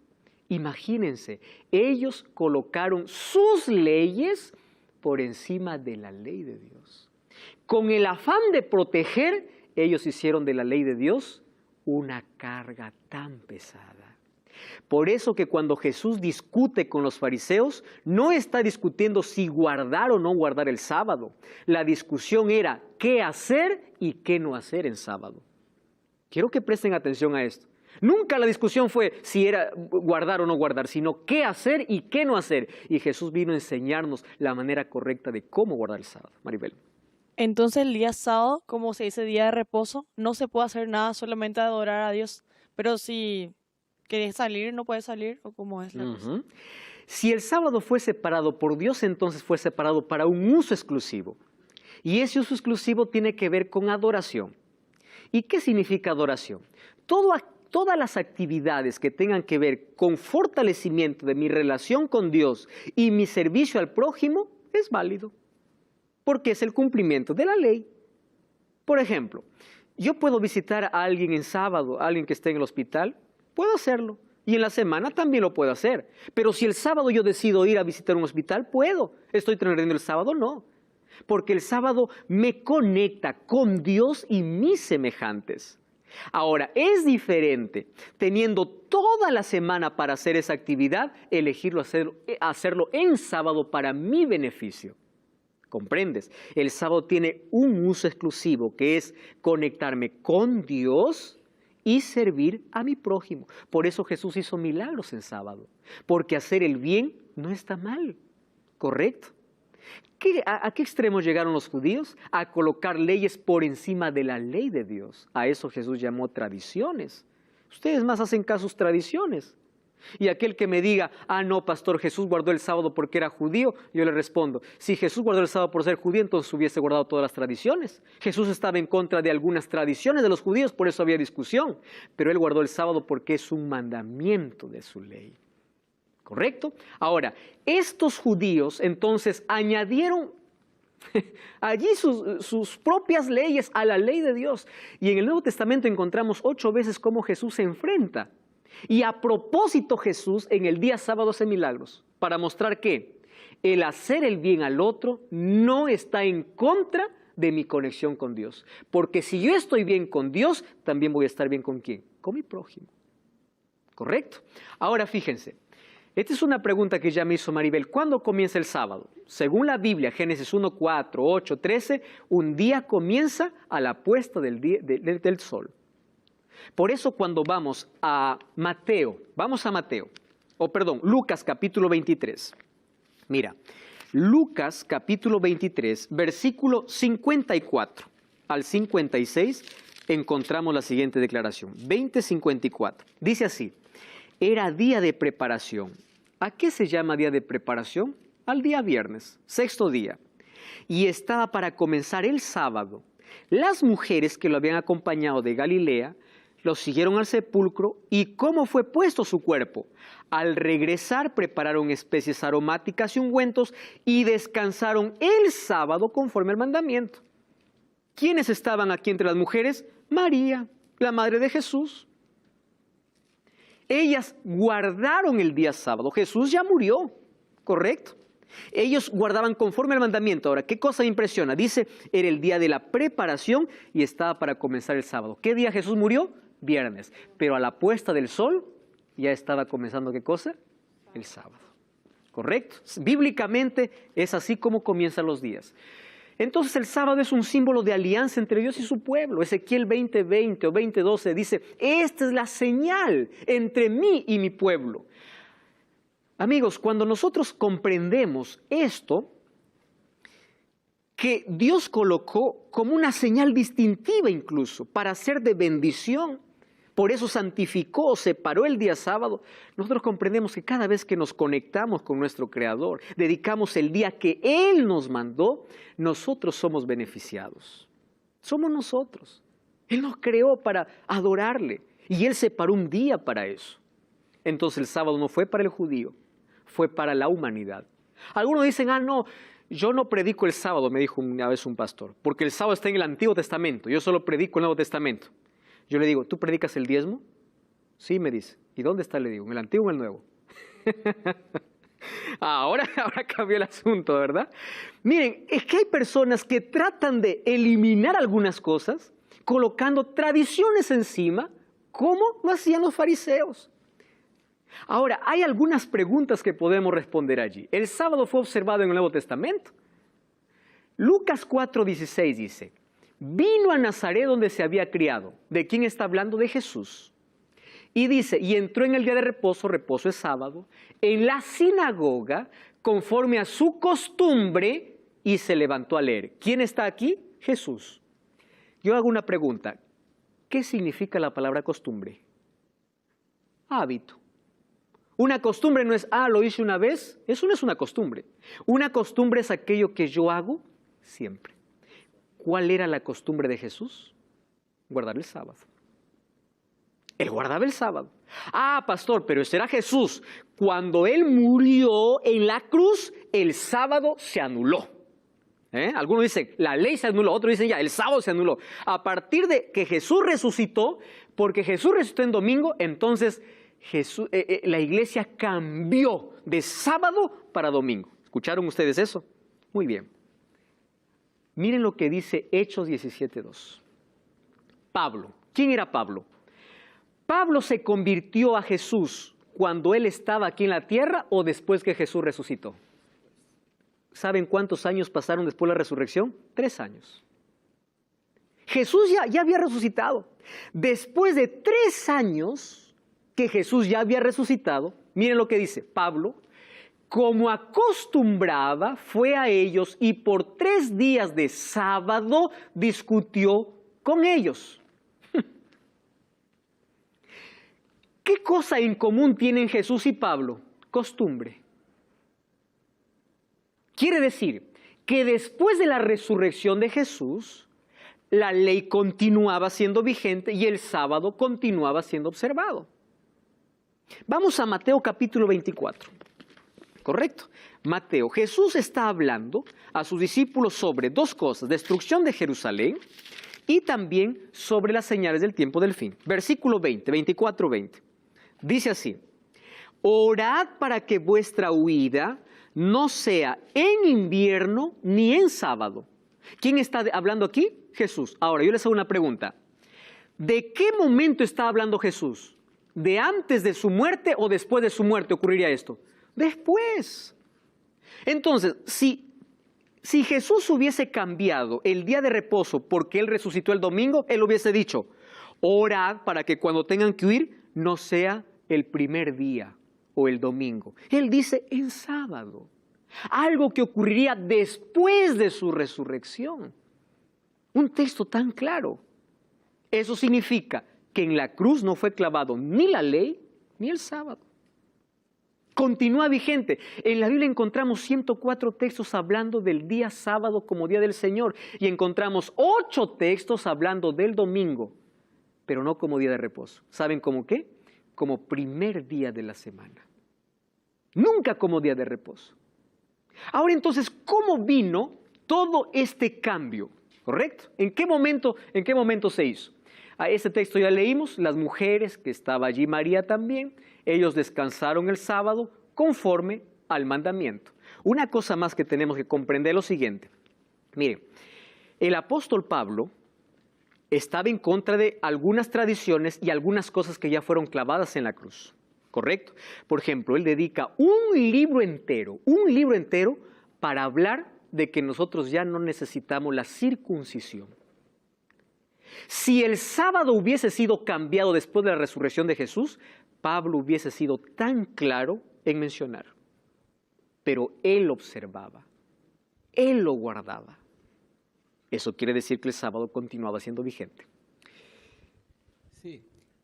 Imagínense, ellos colocaron sus leyes por encima de la ley de Dios. Con el afán de proteger, ellos hicieron de la ley de Dios una carga tan pesada. Por eso que cuando Jesús discute con los fariseos, no está discutiendo si guardar o no guardar el sábado. La discusión era qué hacer y qué no hacer en sábado. Quiero que presten atención a esto. Nunca la discusión fue si era guardar o no guardar, sino qué hacer y qué no hacer. Y Jesús vino a enseñarnos la manera correcta de cómo guardar el sábado. Maribel. Entonces el día sábado, como se dice día de reposo, no se puede hacer nada, solamente adorar a Dios. Pero si querés salir, no puedes salir, ¿o cómo es la cosa? Si el sábado fue separado por Dios, entonces fue separado para un uso exclusivo. Y ese uso exclusivo tiene que ver con adoración. ¿Y qué significa adoración? Todas las actividades que tengan que ver con fortalecimiento de mi relación con Dios y mi servicio al prójimo es válido, porque es el cumplimiento de la ley. Por ejemplo, yo puedo visitar a alguien en sábado, a alguien que esté en el hospital, puedo hacerlo. Y en la semana también lo puedo hacer. Pero si el sábado yo decido ir a visitar un hospital, puedo. ¿Estoy transgrediendo el sábado? No. Porque el sábado me conecta con Dios y mis semejantes. Ahora, es diferente, teniendo toda la semana para hacer esa actividad, elegirlo hacerlo en sábado para mi beneficio. ¿Comprendes? El sábado tiene un uso exclusivo, que es conectarme con Dios y servir a mi prójimo. Por eso Jesús hizo milagros en sábado, porque hacer el bien no está mal, ¿correcto? ¿A qué extremo llegaron los judíos? A colocar leyes por encima de la ley de Dios. A eso Jesús llamó tradiciones. Ustedes más hacen caso a sus tradiciones. Y aquel que me diga, no, pastor, Jesús guardó el sábado porque era judío, yo le respondo, si Jesús guardó el sábado por ser judío, entonces hubiese guardado todas las tradiciones. Jesús estaba en contra de algunas tradiciones de los judíos, por eso había discusión, pero él guardó el sábado porque es un mandamiento de su ley. ¿Correcto? Ahora, estos judíos entonces añadieron allí sus propias leyes a la ley de Dios. Y en el Nuevo Testamento encontramos 8 veces cómo Jesús se enfrenta. Y a propósito Jesús en el día sábado hace milagros para mostrar que el hacer el bien al otro no está en contra de mi conexión con Dios. Porque si yo estoy bien con Dios, también voy a estar bien ¿con quién? Con mi prójimo. ¿Correcto? Ahora fíjense, esta es una pregunta que ya me hizo Maribel. ¿Cuándo comienza el sábado? Según la Biblia, Génesis 1, 4, 8, 13, un día comienza a la puesta del sol. Por eso cuando vamos a Mateo, Lucas capítulo 23. Mira, Lucas capítulo 23, versículo 54 al 56, encontramos la siguiente declaración. 20:54. Dice así: era día de preparación. ¿A qué se llama día de preparación? Al día viernes, sexto día. Y estaba para comenzar el sábado. Las mujeres que lo habían acompañado de Galilea lo siguieron al sepulcro. ¿Y cómo fue puesto su cuerpo? Al regresar prepararon especies aromáticas y ungüentos y descansaron el sábado conforme al mandamiento. ¿Quiénes estaban aquí entre las mujeres? María, la madre de Jesús. Ellas guardaron el día sábado. Jesús ya murió, ¿correcto? Ellos guardaban conforme al mandamiento. Ahora, ¿qué cosa me impresiona? Dice, era el día de la preparación y estaba para comenzar el sábado. ¿Qué día Jesús murió? Viernes. Pero a la puesta del sol ya estaba comenzando, ¿qué cosa? El sábado. ¿Correcto? Bíblicamente es así como comienzan los días. Entonces el sábado es un símbolo de alianza entre Dios y su pueblo. Ezequiel 20:20 o 20:12 dice, esta es la señal entre mí y mi pueblo. Amigos, cuando nosotros comprendemos esto, que Dios colocó como una señal distintiva incluso para ser de bendición, por eso santificó, separó el día sábado, nosotros comprendemos que cada vez que nos conectamos con nuestro Creador, dedicamos el día que Él nos mandó, nosotros somos beneficiados. Somos nosotros. Él nos creó para adorarle y Él separó un día para eso. Entonces el sábado no fue para el judío, fue para la humanidad. Algunos dicen, no, yo no predico el sábado, me dijo una vez un pastor, porque el sábado está en el Antiguo Testamento, yo solo predico el Nuevo Testamento. Yo le digo, ¿tú predicas el diezmo? Sí, me dice. ¿Y dónde está? Le digo, ¿en el Antiguo o en el Nuevo? Ahora cambió el asunto, ¿verdad? Miren, es que hay personas que tratan de eliminar algunas cosas, colocando tradiciones encima, como lo hacían los fariseos. Ahora, hay algunas preguntas que podemos responder allí. El sábado fue observado en el Nuevo Testamento. Lucas 4:16 dice, vino a Nazaret donde se había criado. ¿De quién está hablando? De Jesús. Y dice, y entró en el día de reposo, reposo es sábado, en la sinagoga, conforme a su costumbre, y se levantó a leer. ¿Quién está aquí? Jesús. Yo hago una pregunta. ¿Qué significa la palabra costumbre? Hábito. Una costumbre no es, lo hice una vez. Eso no es una costumbre. Una costumbre es aquello que yo hago siempre. ¿Cuál era la costumbre de Jesús? Guardar el sábado. Él guardaba el sábado. Pastor, pero ese era Jesús. Cuando Él murió en la cruz, el sábado se anuló. Algunos dicen, la ley se anuló. Otros dicen, el sábado se anuló. A partir de que Jesús resucitó, porque Jesús resucitó en domingo, entonces la iglesia cambió de sábado para domingo. ¿Escucharon ustedes eso? Muy bien. Miren lo que dice Hechos 17:2. Pablo. ¿Quién era Pablo? Pablo se convirtió a Jesús cuando él estaba aquí en la tierra o después que Jesús resucitó. ¿Saben cuántos años pasaron después de la resurrección? 3 años. Jesús ya había resucitado. Después de 3 años que Jesús ya había resucitado, miren lo que dice Pablo, como acostumbraba, fue a ellos y por 3 días de sábado discutió con ellos. ¿Qué cosa en común tienen Jesús y Pablo? Costumbre. Quiere decir que después de la resurrección de Jesús, la ley continuaba siendo vigente y el sábado continuaba siendo observado. Vamos a Mateo capítulo 24. ¿Correcto? Mateo, Jesús está hablando a sus discípulos sobre 2 cosas, destrucción de Jerusalén y también sobre las señales del tiempo del fin. Versículo 24:20. Dice así, orad para que vuestra huida no sea en invierno ni en sábado. ¿Quién está hablando aquí? Jesús. Ahora, yo les hago una pregunta. ¿De qué momento está hablando Jesús? ¿De antes de su muerte o después de su muerte ocurriría esto? Después. Entonces, si Jesús hubiese cambiado el día de reposo porque Él resucitó el domingo, Él hubiese dicho, orad para que cuando tengan que huir no sea el primer día o el domingo. Él dice en sábado. Algo que ocurriría después de su resurrección. Un texto tan claro. Eso significa que en la cruz no fue clavado ni la ley ni el sábado. Continúa vigente. En la Biblia encontramos 104 textos hablando del día sábado como día del Señor y encontramos 8 textos hablando del domingo, pero no como día de reposo. ¿Saben cómo qué? Como primer día de la semana. Nunca como día de reposo. Ahora entonces, ¿cómo vino todo este cambio? ¿Correcto? ¿En qué momento se hizo? A ese texto ya leímos, las mujeres, que estaba allí María también, ellos descansaron el sábado conforme al mandamiento. Una cosa más que tenemos que comprender es lo siguiente. Mire, el apóstol Pablo estaba en contra de algunas tradiciones y algunas cosas que ya fueron clavadas en la cruz. ¿Correcto? Por ejemplo, él dedica un libro entero para hablar de que nosotros ya no necesitamos la circuncisión. Si el sábado hubiese sido cambiado después de la resurrección de Jesús, Pablo hubiese sido tan claro en mencionar. Pero él observaba, él lo guardaba. Eso quiere decir que el sábado continuaba siendo vigente. Sí.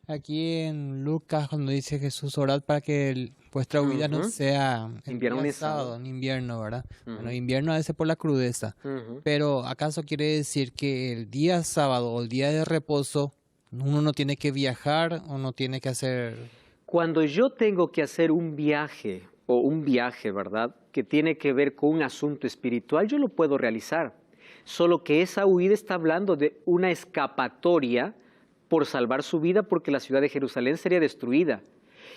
Aquí en Lucas, cuando dice Jesús, orad para que vuestra huida no sea en invierno día ni sábado, en invierno, ¿verdad? Ujú. Bueno, invierno a veces por la crudeza. Pero ¿acaso quiere decir que el día sábado o el día de reposo uno no tiene que viajar o no tiene que hacer? Cuando yo tengo que hacer un viaje, ¿verdad?, que tiene que ver con un asunto espiritual, yo lo puedo realizar. Solo que esa huida está hablando de una escapatoria por salvar su vida, porque la ciudad de Jerusalén sería destruida.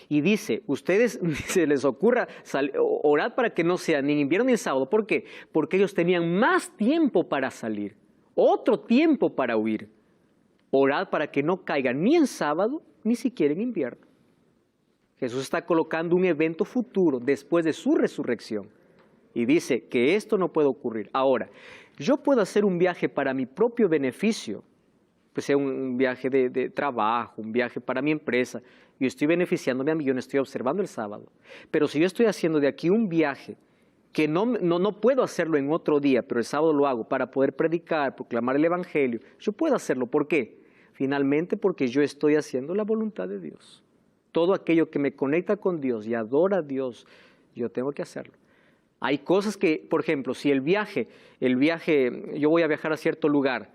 Y dice, ustedes se les ocurra orad para que no sea ni en invierno ni en sábado. ¿Por qué? Porque ellos tenían más tiempo para salir, otro tiempo para huir. Orad para que no caigan ni en sábado, ni siquiera en invierno. Jesús está colocando un evento futuro después de su resurrección. Y dice que esto no puede ocurrir. Ahora, yo puedo hacer un viaje para mi propio beneficio, pues sea un viaje de trabajo, un viaje para mi empresa. Yo estoy beneficiándome a mí, yo no estoy observando el sábado. Pero si yo estoy haciendo de aquí un viaje que no puedo hacerlo en otro día, pero el sábado lo hago para poder predicar, proclamar el evangelio, yo puedo hacerlo. ¿Por qué? Finalmente porque yo estoy haciendo la voluntad de Dios. Todo aquello que me conecta con Dios y adora a Dios, yo tengo que hacerlo. Hay cosas que, por ejemplo, si el viaje, yo voy a viajar a cierto lugar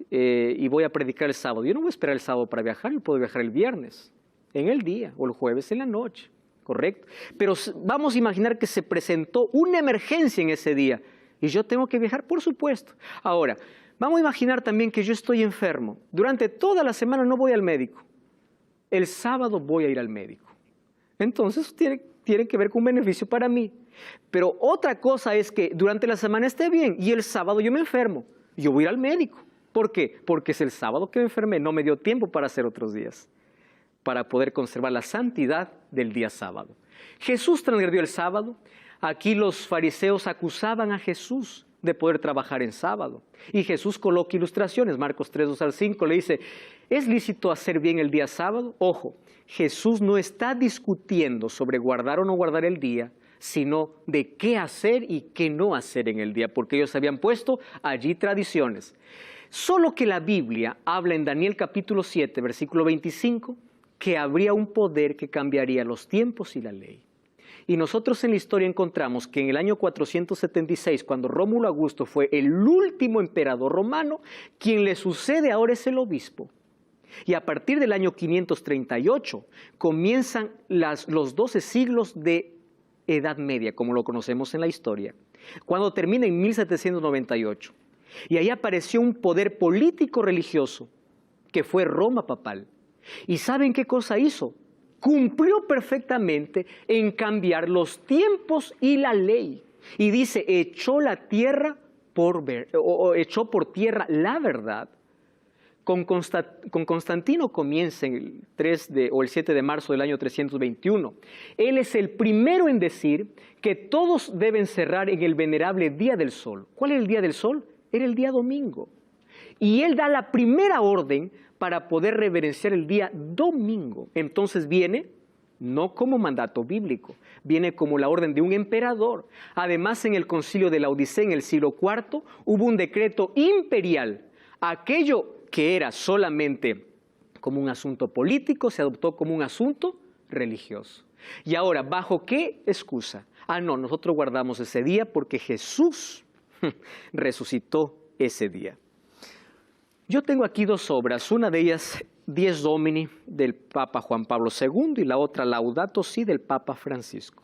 y voy a predicar el sábado. Yo no voy a esperar el sábado para viajar, yo puedo viajar el viernes, en el día, o el jueves en la noche, ¿correcto? Pero vamos a imaginar que se presentó una emergencia en ese día y yo tengo que viajar, por supuesto. Ahora, vamos a imaginar también que yo estoy enfermo. Durante toda la semana no voy al médico. El sábado voy a ir al médico. Entonces tiene que ver con un beneficio para mí. Pero otra cosa es que durante la semana esté bien y el sábado yo me enfermo. Yo voy a ir al médico. ¿Por qué? Porque es el sábado que me enfermé, no me dio tiempo para hacer otros días, para poder conservar la santidad del día sábado. Jesús transgredió el sábado. Aquí los fariseos acusaban a Jesús de poder trabajar en sábado. Y Jesús coloca ilustraciones. Marcos 3, 2 al 5 le dice, ¿es lícito hacer bien el día sábado? Ojo, Jesús no está discutiendo sobre guardar o no guardar el día, sino de qué hacer y qué no hacer en el día, porque ellos habían puesto allí tradiciones. Solo que la Biblia habla en Daniel capítulo 7, versículo 25, que habría un poder que cambiaría los tiempos y la ley. Y nosotros en la historia encontramos que en el año 476, cuando Rómulo Augusto fue el último emperador romano, quien le sucede ahora es el obispo. Y a partir del año 538 comienzan los 12 siglos de Edad Media, como lo conocemos en la historia, cuando termina en 1798. Y ahí apareció un poder político-religioso, que fue Roma papal. ¿Y saben qué cosa hizo? Cumplió perfectamente en cambiar los tiempos y la ley. Y dice, echó por tierra la verdad. Con Constantino comienza el 7 de marzo del año 321. Él es el primero en decir que todos deben cerrar en el venerable Día del Sol. ¿Cuál es el Día del Sol? Era el día domingo. Y él da la primera orden para poder reverenciar el día domingo. Entonces viene no como mandato bíblico, viene como la orden de un emperador. Además, en el concilio de Laodicea en el siglo IV hubo un decreto imperial. Aquello que era solamente como un asunto político se adoptó como un asunto religioso. Y ahora, ¿bajo qué excusa? No, nosotros guardamos ese día porque Jesús resucitó ese día. Yo tengo aquí dos obras, una de ellas Dies Domini del Papa Juan Pablo II y la otra Laudato Si del Papa Francisco.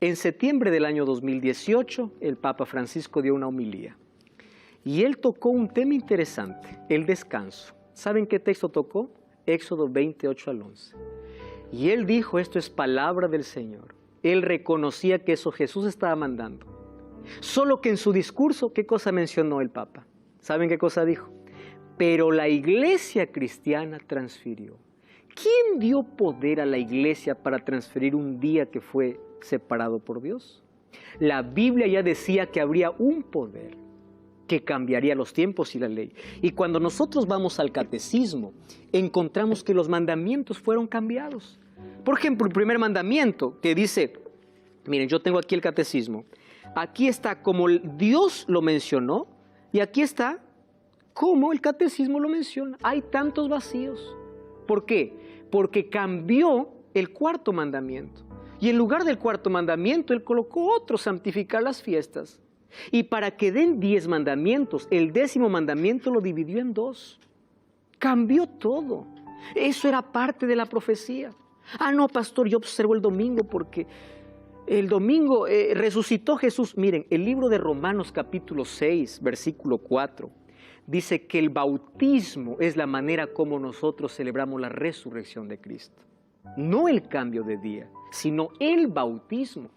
En septiembre del año 2018 el Papa Francisco dio una homilía y él tocó un tema interesante, el descanso. ¿Saben qué texto tocó? Éxodo 28 al 11. Y él dijo, esto es palabra del Señor. Él reconocía que eso Jesús estaba mandando. Solo que en su discurso, ¿qué cosa mencionó el Papa? ¿Saben qué cosa dijo? Pero la iglesia cristiana transfirió. ¿Quién dio poder a la iglesia para transferir un día que fue separado por Dios? La Biblia ya decía que habría un poder que cambiaría los tiempos y la ley. Y cuando nosotros vamos al catecismo, encontramos que los mandamientos fueron cambiados. Por ejemplo, el primer mandamiento que dice, miren, yo tengo aquí el catecismo, aquí está como Dios lo mencionó y aquí está como el catecismo lo menciona. Hay tantos vacíos. ¿Por qué? Porque cambió el cuarto mandamiento. Y en lugar del cuarto mandamiento, él colocó otro, santificar las fiestas. Y para que den 10 mandamientos, el 10º mandamiento lo dividió en 2. Cambió todo. Eso era parte de la profecía. No, pastor, yo observo el domingo porque el domingo resucitó Jesús. Miren, el libro de Romanos capítulo 6, versículo 4, dice que el bautismo es la manera como nosotros celebramos la resurrección de Cristo. No el cambio de día, sino el bautismo.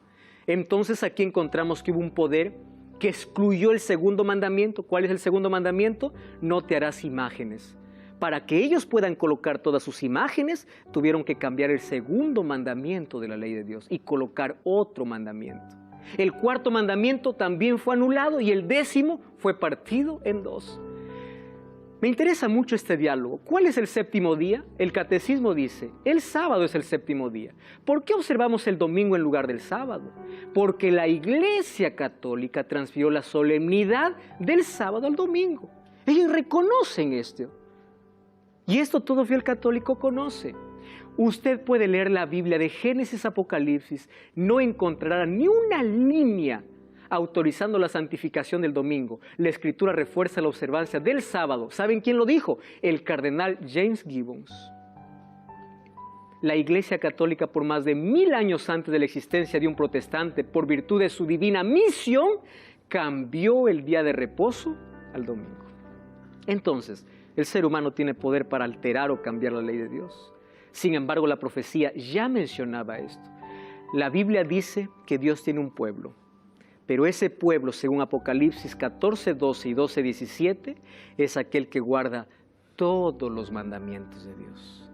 Entonces aquí encontramos que hubo un poder que excluyó el segundo mandamiento. ¿Cuál es el segundo mandamiento? No te harás imágenes. Para que ellos puedan colocar todas sus imágenes, tuvieron que cambiar el segundo mandamiento de la ley de Dios y colocar otro mandamiento. El cuarto mandamiento también fue anulado y el 10º fue partido en 2. Me interesa mucho este diálogo. ¿Cuál es el séptimo día? El catecismo dice, el sábado es el séptimo día. ¿Por qué observamos el domingo en lugar del sábado? Porque la Iglesia Católica transfirió la solemnidad del sábado al domingo. Ellos reconocen esto. Y esto todo fiel católico conoce. Usted puede leer la Biblia de Génesis a Apocalipsis, no encontrará ni una línea autorizando la santificación del domingo. La Escritura refuerza la observancia del sábado. ¿Saben quién lo dijo? El cardenal James Gibbons. La Iglesia Católica, por más de 1000 años antes de la existencia de un protestante, por virtud de su divina misión, cambió el día de reposo al domingo. Entonces, el ser humano tiene poder para alterar o cambiar la ley de Dios. Sin embargo, la profecía ya mencionaba esto. La Biblia dice que Dios tiene un pueblo. Pero ese pueblo, según Apocalipsis 14, 12 y 12, 17, es aquel que guarda todos los mandamientos de Dios.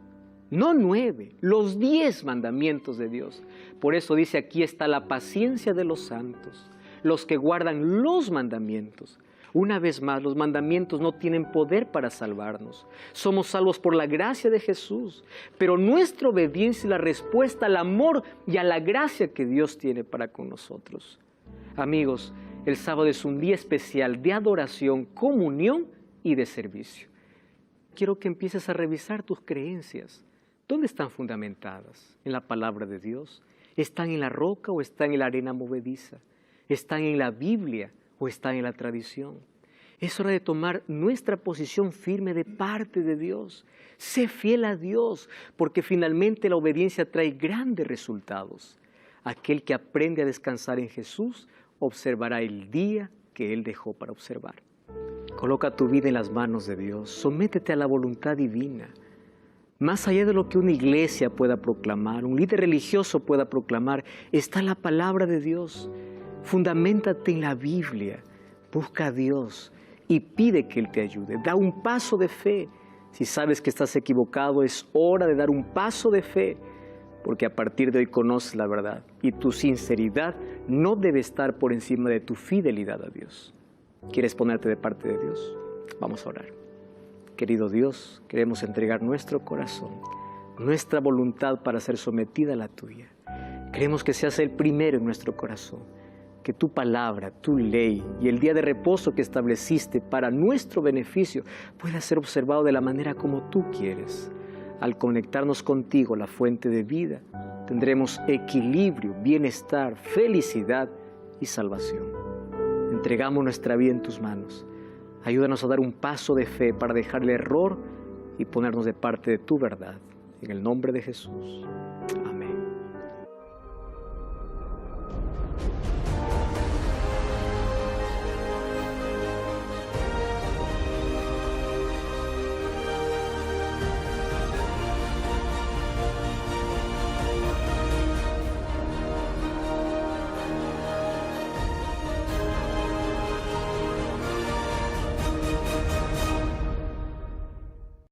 No 9, los 10 mandamientos de Dios. Por eso dice, aquí está la paciencia de los santos, los que guardan los mandamientos. Una vez más, los mandamientos no tienen poder para salvarnos. Somos salvos por la gracia de Jesús, pero nuestra obediencia es la respuesta al amor y a la gracia que Dios tiene para con nosotros. Amigos, el sábado es un día especial de adoración, comunión y de servicio. Quiero que empieces a revisar tus creencias. ¿Dónde están fundamentadas? ¿En la palabra de Dios? ¿Están en la roca o están en la arena movediza? ¿Están en la Biblia o están en la tradición? Es hora de tomar nuestra posición firme de parte de Dios. Sé fiel a Dios, porque finalmente la obediencia trae grandes resultados. Aquel que aprende a descansar en Jesús observará el día que Él dejó para observar. Coloca tu vida en las manos de Dios, sométete a la voluntad divina. Más allá de lo que una iglesia pueda proclamar, un líder religioso pueda proclamar, está la palabra de Dios. Fundaméntate en la Biblia, busca a Dios y pide que Él te ayude. Da un paso de fe. Si sabes que estás equivocado, es hora de dar un paso de fe, porque a partir de hoy conoces la verdad y tu sinceridad no debe estar por encima de tu fidelidad a Dios. ¿Quieres ponerte de parte de Dios? Vamos a orar. Querido Dios, queremos entregar nuestro corazón, nuestra voluntad para ser sometida a la tuya. Queremos que seas el primero en nuestro corazón, que tu palabra, tu ley y el día de reposo que estableciste para nuestro beneficio pueda ser observado de la manera como tú quieres. Al conectarnos contigo, la fuente de vida, tendremos equilibrio, bienestar, felicidad y salvación. Entregamos nuestra vida en tus manos. Ayúdanos a dar un paso de fe para dejar el error y ponernos de parte de tu verdad. En el nombre de Jesús. Amén.